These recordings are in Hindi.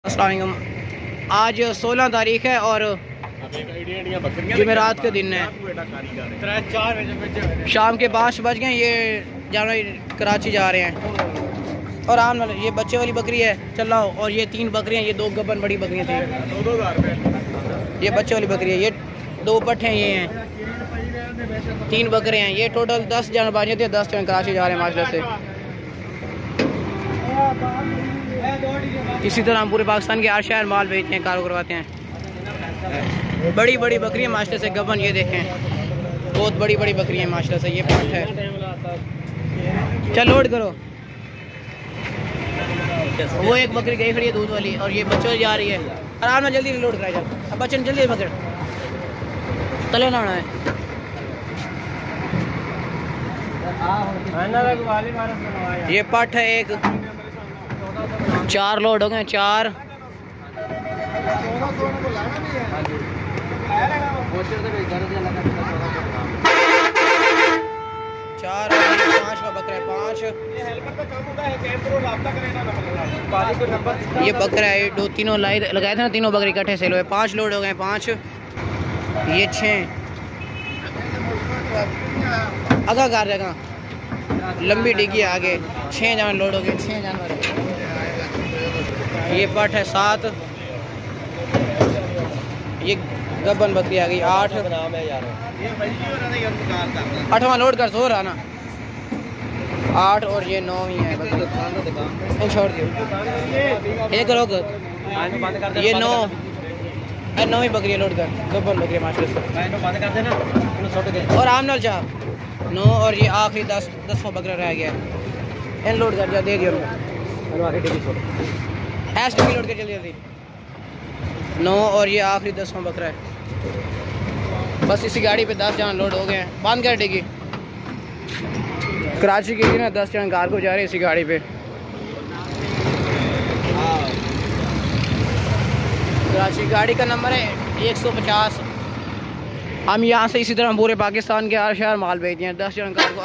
अस्सलाम वालेकुम। आज 16 तारीख है और जुमेरात के दिन है। शाम के 5 बज गए। ये जानवर कराची जा रहे हैं और आम ये बच्चे वाली बकरी है चल रहा हो। और ये 3 बकरियाँ, ये 2 गबन बड़ी बकरियाँ थी। ये बच्चे वाली बकरी है। ये 2 पट्ठे ये हैं, 3 बकरे हैं। ये टोटल 10 जानवर बाजी थे। 10 जन कराची जा रहे हैं माशाल्लाह से। इसी तरह हम पूरे पाकिस्तान के हर शहर माल बेचते हैं, कारो करवाते हैं। बड़ी बड़ी बकरी है माशाल्लाह से। गबन ये देखें, बहुत बड़ी बड़ी बकरी है माशाल्लाह से। ये पाठ है। चल लोड करो। वो एक बकरी गई खड़ी है दूध वाली और ये बच्चों जा रही है। आराम में जल्दी लोड कराए। चल अब बच्चन जल्दी पकड़, तले ना है। ये पट है एक। 4 लोड हो गए। 4 4 5 का बकरा है। 5 ये बकरा है। 2 तीनों लगाए थे ना, तीनों बकरे इकट्ठे सेल हुए। 5 लोड हो गए। 5 ये 6 आगा कर देगा। लंबी डिग्गी आगे। 6 जानवर लोड हो गए। 6 जानवर। ये पट है। 7 ये गबन बकरी आ गई। 8 8वां लोड कर, सो रहा ना। 8 और ये 9 ही है। छोड़ दियो एक रोक। ये 9 ही बकरी लोड कर। गबन बकरी माशाल्लाह। और आम नल चाह 9 और ये आखिरी 10वां बकरा रह गया। इन लोड कर जा, दे दियो। ऐश की लोड कर जल्दी जल्दी। 9 और ये आखिरी 10वां बकरा है। बस इसी गाड़ी पे 10 जन लोड हो गए हैं। बंद कर देगी। कराची के लिए ना 10 जन कार को जा रहे हैं इसी गाड़ी पे। कराची गाड़ी का नंबर है 150। हम यहाँ से इसी तरह पूरे पाकिस्तान के हर शहर माल भेजते हैं। 10 जन कार को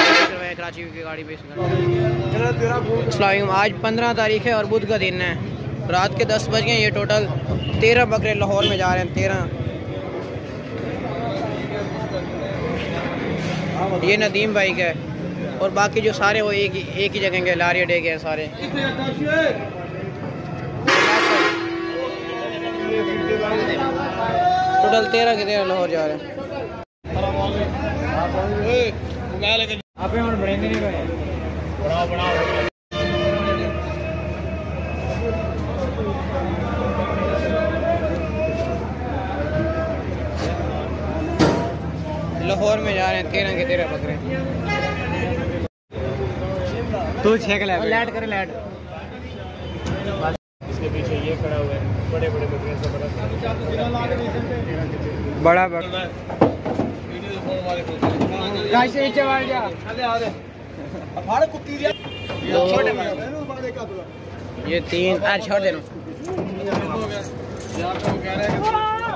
कराची की गाड़ी पे। आज 15 तारीख है और बुध का दिन है। रात के 10 बज गए। ये टोटल 13 बकरे लाहौर में जा रहे हैं। 13 ये नदीम भाई का है और बाकी जो सारे वो एक ही जगह के लारिया डे के सारे। टोटल 13 के 13 लाहौर जा रहे हैं। लाहौर में जा रहे हैं 13 के 13 बकरे। तो छेक लैट करे लैट। इसके पीछे ये खड़ा हुआ है। बड़े बड़े बकरे से बड़ा बड़ा ये 3 छोड़ देना।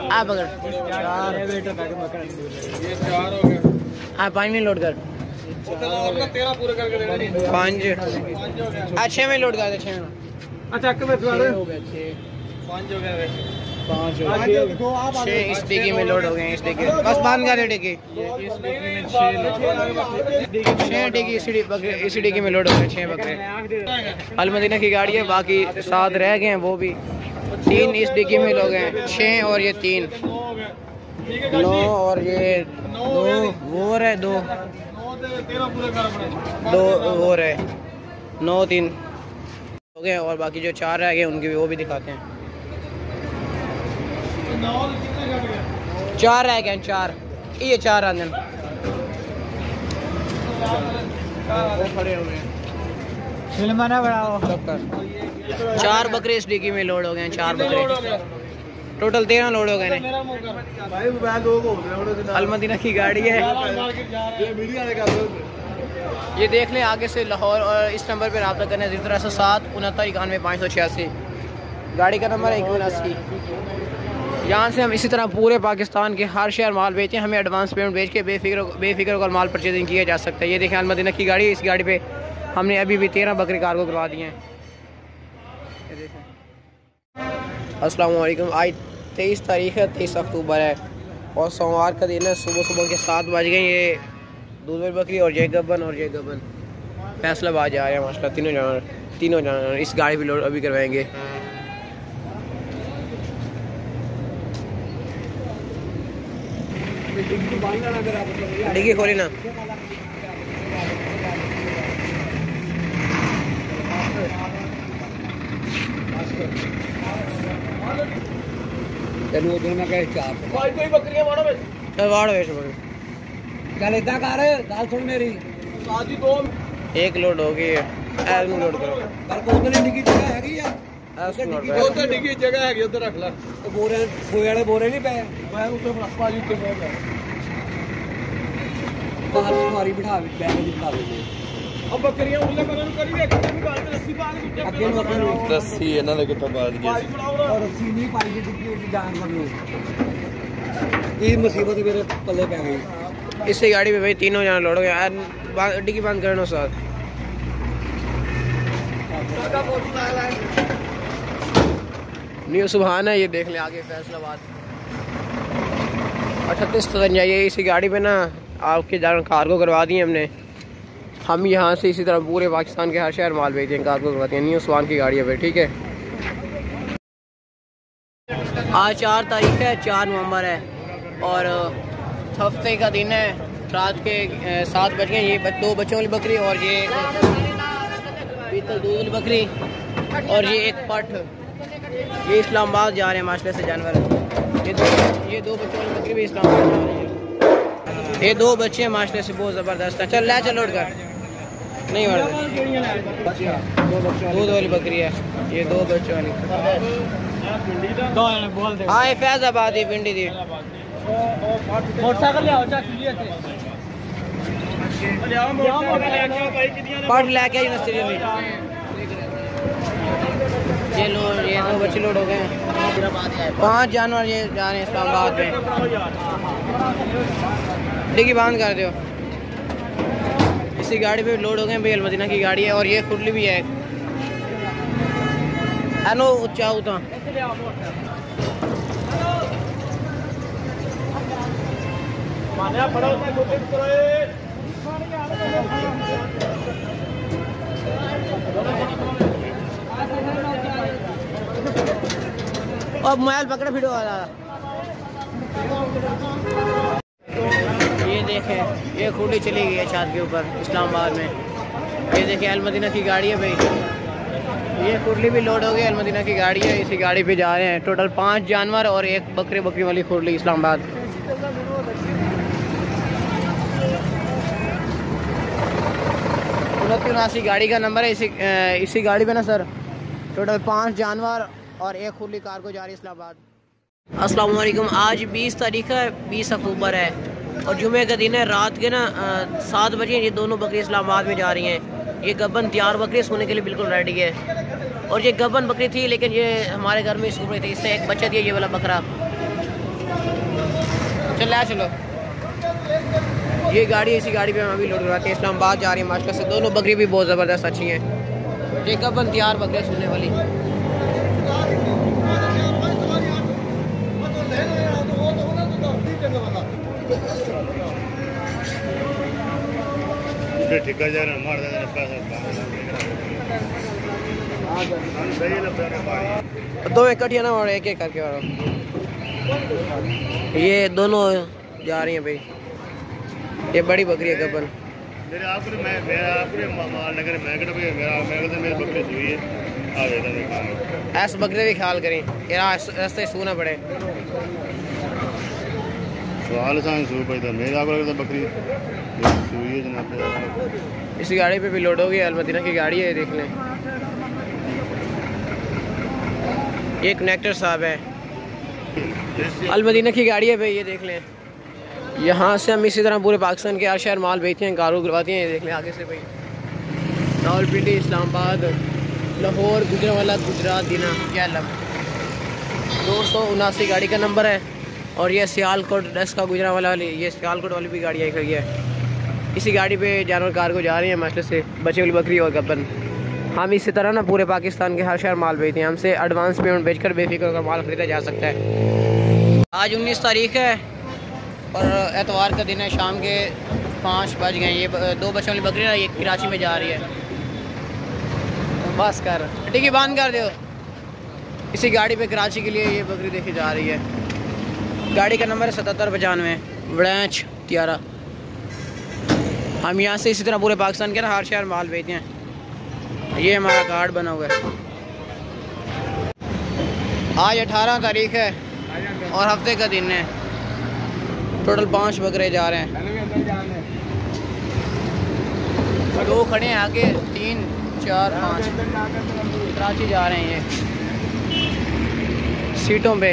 आप पकड़ 4 5 में लोड कर। 5 6 में लोड कर दे। 6 में अच्छा 5 इस डिग्गी में लोड हो गए। इस डिग्गी बस बंद कर दे। डिग्गी 6 डिग्गी इसी डिग्गी में लोड हो गए। 6 बकरे। अलमदीना की गाड़ी है। बाकी 7 रह गए हैं। वो भी 3 इस डिग्गी में लोग हैं। 6 और ये 3 9 और ये 2 वो है। 2 वो है 9 3 हो गए। और बाकी जो 4 रह गए उनकी वो भी दिखाते हैं। 4 रह गए। 4 ये 4 आंदन खड़े हुए हैं। 4 बकरे इस डिग्गी में लोड हो गए हैं। 4 बकरे टोटल 13 लोड हो गए हैं। अलमदीना की गाड़ी है। ये देख लें आगे से लाहौर। और इस नंबर पर रब्ता करना 0307 69 91 586। गाड़ी का नंबर है 8180। यहाँ से हम इसी तरह पूरे पाकिस्तान के हर शहर माल बेचें। हमें एडवांस पेमेंट भेज के बेफिक्र होकर माल परचेजिंग किया जा सकता है। ये देखें अलमदीना की गाड़ी। इस गाड़ी पे हमने अभी भी 13 बकरी कार को करवा दिए हैं। ये देखें। अस्सलाम वालेकुम। आज 23 तारीख़ है, 23 अक्टूबर है और सोमवार का दिन है। सुबह सुबह के 7 बज गए। ये दूध वाली बकरी और ये गबन फैसलाबाद जा रहे हैं माशाल्लाह। तीनों जानवर इस गाड़ी पे लोड अभी करवाएंगे। डिग्गी खोली ना। एक लोड हो गई है। लोड करो जगह है उधर रख ला। बोरे नहीं पे बिठा अब बकरियां उल्ले करन करी वे रस्सी पा के रस्सी ਇਹਨਾਂ ਦੇ ਕਿੱਥੋਂ ਪਾ ਦਈਏ और रस्सी नहीं पाई थी जानवर ने ये मुसीबत मेरे पल्ले पे गई। इसी गाड़ी में भाई तीनों जाना लोड हो गया। डिग्गी बंद करना साथ न्यू सुबहान है। ये देख लें आगे फैसलाबाद 38 जाइए। इसी गाड़ी पे ना आपके जान कार्गो करवा दिए हमने। हम यहाँ से इसी तरह पूरे पाकिस्तान के हर शहर माल भेजते हैं, कार्गो करवाते हैं। न्यू सुबहान की गाड़ी है भाई, ठीक है। आज 4 तारीख है, 4 नवंबर है और हफ्ते का दिन है। रात के 7 बज गए। ये 2 बच्चों वाली बकरी और ये पीतल दूध वाली बकरी और ये एक पठ। ये इस्लामाबाद जा रहे हैं माशरे से जानवर। ये दो बच्चों वाली बकरी भी इस्लामाबाद जा रही है। ये 2 बच्चे हैं माशरे से, बहुत ज़बरदस्त है। चल ले चल लोड कर नहीं दूध वाली बकरी है। ये 2 बच्चों वाली। हाँ ये फैजाबाद है पिंडी दी। पट लेके ये 2 बच्चे लोड हो गए हैं। 5 जानवर ये जा रहे हैं इस्लामाबाद में। डिग्गी बंद कर दो। इसी गाड़ी पे लोड हो गए भाई। अलमदीना की गाड़ी है और ये खुरली भी है। एनो ऊंचा उतना और मोबाइल पकड़े फिर ये देखें, ये खुली चली गई है छत के ऊपर इस्लामाबाद में। ये देखें अलमदीना की गाड़ी है भाई। ये खुरली भी लोड हो गई। अलमदीना की गाड़ी है, इसी गाड़ी पे जा रहे हैं। टोटल 5 जानवर और एक बकरी वाली खुरली इस्लामाबाद। 29 गाड़ी का नंबर है। इसी गाड़ी पे ना सर टोटल 5 जानवर और एक खुली कार को जा रही है इस्लामाबाद। अस्सलाम वालेकुम। आज 20 तारीख है, 20 अक्टूबर है और जुमे का दिन है। रात के ना 7 बजे ये दोनों बकरी इस्लामाबाद में जा रही हैं। ये गबन तैयार बकरी सोने के लिए बिल्कुल रेडी है और ये गबन बकरी थी लेकिन ये हमारे घर में सूख रही थी। इससे एक बच्चा दिया ये वाला बकरा। चलो ये गाड़ी इसी गाड़ी पे हम अभी लोड करवाते हैं। इस्लामाबाद जा रही है माशाल्लाह से। दोनों बकरी भी बहुत ज़बरदस्त अच्छी हैं। ये गबन तैयार बकरी सोने वाली। दो इकट्ठिया ना और एक करके और ये दोनों जा रही हैं भाई। ये बड़ी बकरी है गबन। ऐसे बकरे भी ख्याल करें रास्ते सूना पड़े। इसी गाड़ी पे भी लोड हो गई। अलमदीना की गाड़ी है, देख लें। ये कनेक्टर साहब है। अलमदीना की गाड़ी है भाई, ये देख लें। यहाँ से हम इसी तरह पूरे पाकिस्तान के हर शहर माल बेचते हैं, कारो करवाते हैं। ये देख लें आगे से भाई। रावलपिंडी, इस्लामाबाद, लाहौर, गुजरांवाला, गुजरात, दीना, कैलम। 279 गाड़ी का नंबर है और ये सियालकोट 10 का गुजरांवाला वाली, ये सियालकोट वाली भी गाड़ी आई खड़ी है। इसी गाड़ी पे जानवर कार को जा रही है मसले से, बच्चे वाली बकरी और गबन। हम इसी तरह ना पूरे पाकिस्तान के हर शहर माल भेजते हैं। हमसे एडवांस पेमेंट भेजकर बेफिक्र होकर माल ख़रीदा जा सकता है। आज 19 तारीख है और एतवार का दिन है। शाम के 5 बज गए। ये 2 बच्चों वाली बकरी ना ये कराची में जा रही है। बस कर टिकी बंद कर दो। इसी गाड़ी पे कराची के लिए ये बकरी देखी जा रही है। गाड़ी का नंबर है 7795 ब्रांच तियारा। हम यहाँ से इसी तरह पूरे पाकिस्तान के ना हर शहर माल भेजते हैं। ये हमारा कार्ड बना हुआ है। आज 18 तारीख है और हफ्ते का दिन है। टोटल 5 बकरे जा रहे हैं। 2 खड़े हैं आगे, 3 4 5 कराची जा रहे हैं ये सीटों पे।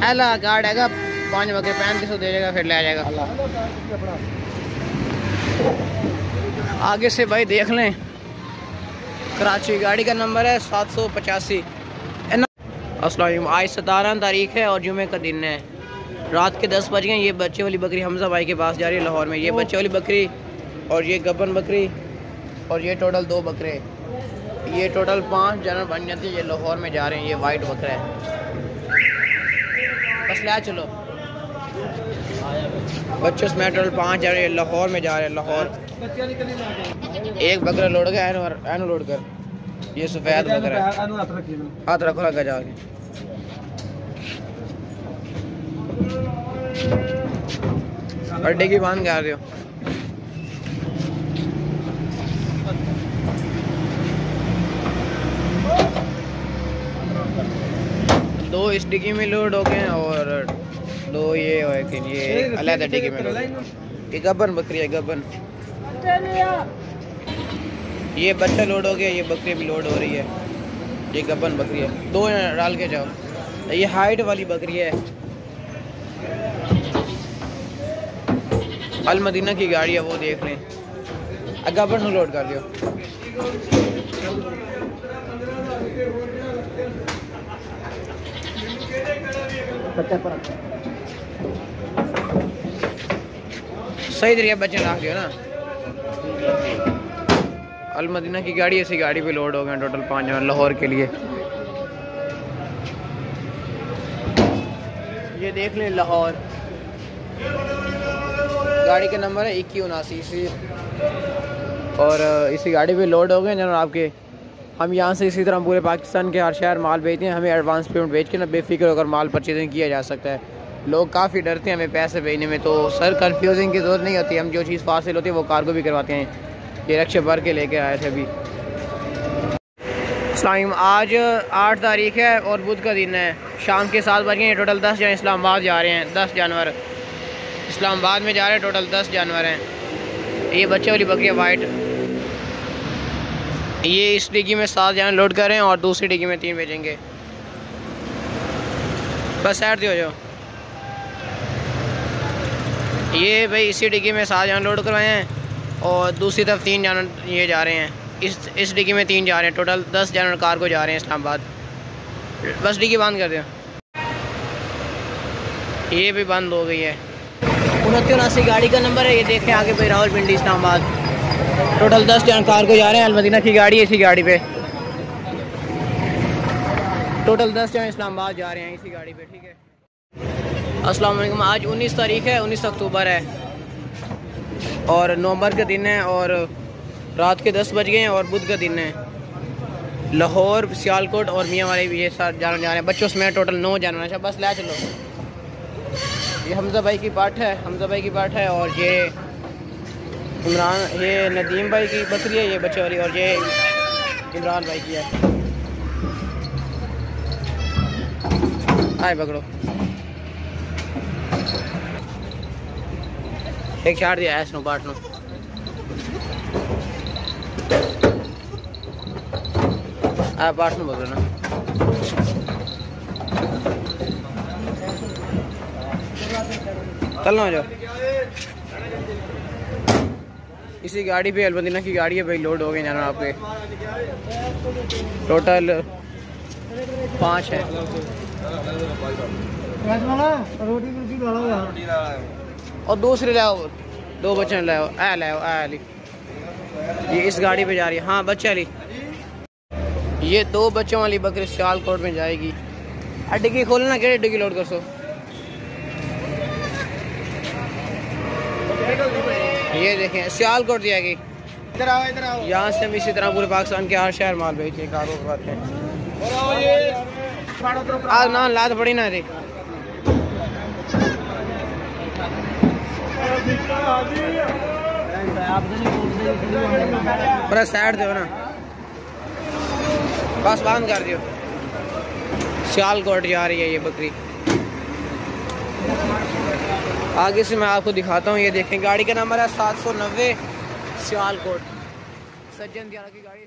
अल्लाह कार्ड है 5 बकरे 3500 दे जाएगा, फिर ले जाएगा। आगे से भाई देख लें। कराची गाड़ी का नंबर है 785। अस्सलाम। आज 17 तारीख है और जुमे का दिन है। रात के 10 बज गए। ये बच्चे वाली बकरी हमजा भाई के पास जा रही है लाहौर में। ये बच्चे वाली बकरी और ये गब्बन बकरी और ये टोटल 2 बकरे। ये टोटल 5 जानवर बन जाते हैं। ये लाहौर में जा रहे हैं। ये वाइट बकरा है। बस ले चलो बच्चों से टोटल 5 जा रहे हैं। लाहौर में जा रहे हैं। लाहौर एक बकरा लोड गया एनो लोड कर। ये सफ़ेद बकरा है। हाथ रखो लगा जाके। अड्डे की बांध कर रहे हो। दो इस डिग्गी में लोड हो गए और 2 ये अलग डिग्गी में लोड। ये गब्बन बकरी है गब्बन। ये बच्चा लोड हो गया। ये बकरी भी लोड हो रही है। ये गब्बन बकरी है। 2 डाल के जाओ। ये हाइट वाली बकरी है। अल मदीना की गाड़ी है वो देख लें। गब्बन लोड कर लियो। सही तरीके बच्चे ला दियो ना। अल मदीना की गाड़ी ऐसी गाड़ी पे लोड हो गए टोटल 5 जन लाहौर के लिए। ये देख लें लाहौर। गाड़ी का नंबर है 2179 और इसी गाड़ी पे लोड हो गए जनाब आपके। हम यहाँ से इसी तरह पूरे पाकिस्तान के हर शहर माल भेजते हैं। हमें एडवांस पेमेंट भेज के ना बेफिक्र होकर माल परचेजिंग किया जा सकता है। लोग काफ़ी डरते हैं हमें पैसे भेजने में, तो सर कंफ्यूजिंग की ज़रूरत नहीं होती। हम जो चीज़ फासिल होती है वो कार्गो भी करवाते हैं। ये रक्शे भर के लेके आए थे अभी। इस्लाम आज 8 तारीख है और बुध का दिन है। शाम के 7 बज गए। टोटल 10 जन इस्लामाबाद जा रहे हैं। 10 जानवर इस्लामाबाद में जा रहे हैं। टोटल 10 जानवर हैं। ये बच्चे वाली बकरी वाइट। ये इस डिग्गी में 7 जानवर लोड कर रहे हैं और दूसरी डिग्गी में 3 भेजेंगे। बस साइड दे हो जाओ। ये भाई इसी डिग्गी में 7 जानवर लोड करवाए हैं और दूसरी तरफ 3 जानवर ये जा रहे हैं। इस डिग्गी में 3 जा रहे हैं। टोटल 10 जानवर कार को जा रहे हैं इस्लामाबाद। बस डिग्गी बंद कर दो। ये भी बंद हो गई है। 2979 गाड़ी का नंबर है। ये देखें आगे भाई रावलपिंडी इस्लामाबाद। टोटल 10 जन कार को जा रहे हैं। अलमदीना की गाड़ी है। इसी गाड़ी पे टोटल 10 जन इस्लामाबाद जा रहे हैं इसी गाड़ी पे। ठीक है। अस्सलाम वालेकुम। आज 19 तारीख है। 19 अक्टूबर है और नवंबर का दिन है और रात के 10 बज गए हैं और बुध का दिन है। लाहौर, सियालकोट और मियाँ वाले भी ये साथ जानवर जा रहे हैं। बच्चों समेत टोटल 9 जानवर। अच्छा बस ले चलो। ये हमजा भाई की पाठ है। हमजा भाई की पाठ है और ये इमरान, ये नदीम भाई की बकरी है ये बच्चे वाली और ये इमरान भाई की है। आए पकड़ो। एक छाड़ दिया ऐस नो पाठ नो। पाठ नो पकड़ो ना। चलना हो जाओ। इसी गाड़ी पे अलमदीना की गाड़ी है भाई लोड हो गए जाना आपके। टोटल 5 है। रोटी कुर्सी ला लो यार। और दूसरी लाओ, 2 बच्चे लाओ, लाओ अली। ये इस गाड़ी पे जा रही है। हाँ बच्चे अली, ये 2 बच्चों वाली बकरी सियालकोट में जाएगी। डिग्गी खोलना, क्या डिग्गी लोड कर सो। ये देखें सियालकोट जाएगी। इधर आओ, इधर आओ। यहाँ से हम इसी तरह पूरे पाकिस्तान के हर शहर माल भेजते हैं, कारों करते हैं। आज ना लात बड़ी ना रे। पूरा साइड दो ना, बस बंद कर दियो। सियालकोट जा रही है ये बकरी। आगे से मैं आपको दिखाता हूँ। ये देखें गाड़ी का नंबर है 790 सियालकोट। सज्जन दियारा की गाड़ी।